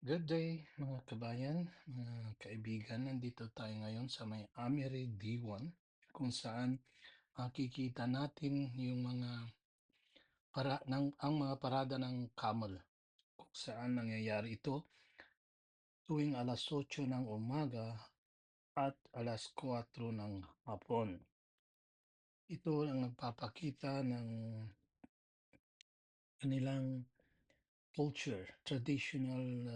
Good day mga kabayan, mga kaibigan. Nandito tayo ngayon sa may Amiri D1 kung saan makikita natin yung ang mga parada ng camel kung saan nangyayari ito tuwing alas 8 ng umaga at alas 4 ng hapon. Ito ang nagpapakita ng kanilang culture, traditional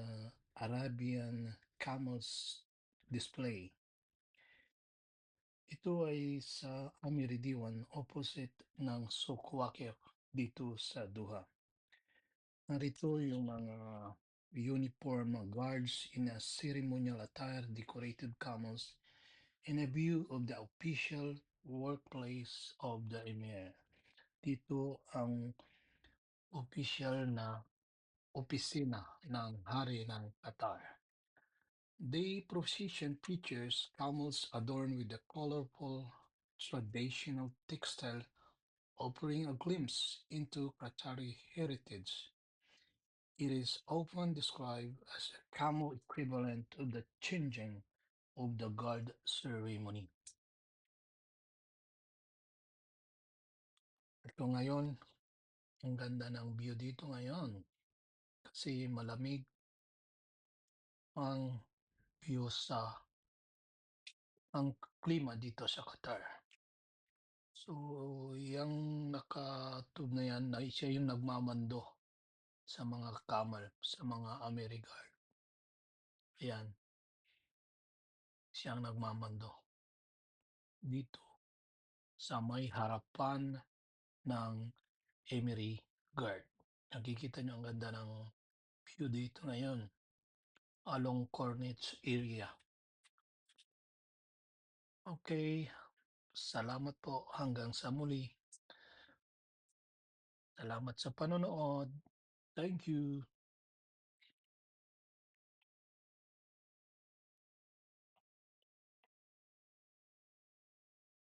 Arabian camels display. Ito ay sa Amiridiwan, opposite ng Souq Waqif dito sa Doha. Narito yung mga uniform na guards in a ceremonial attire, decorated camels, and a view of the official workplace of the Emir. Dito ang official na opisina ng hari ng Qatar. The procession features camels adorned with a colorful traditional textile, offering a glimpse into Qatari heritage. It is often described as a camel equivalent to the changing of the guard ceremony. Ito ngayon, ang ganda ng view dito ngayon kasi malamig ang view ang klima dito sa Qatar. So, yung nakatub na yan, na siya yung nagmamando sa mga camel, sa mga Ameriguard. Ayan, siyang nagmamando dito sa may harapan ng Emery Guard. Nakikita nyo ang ganda ng view dito ngayon along Corniche area. Okay, salamat po hanggang sa muli. Salamat sa panonood. Thank you.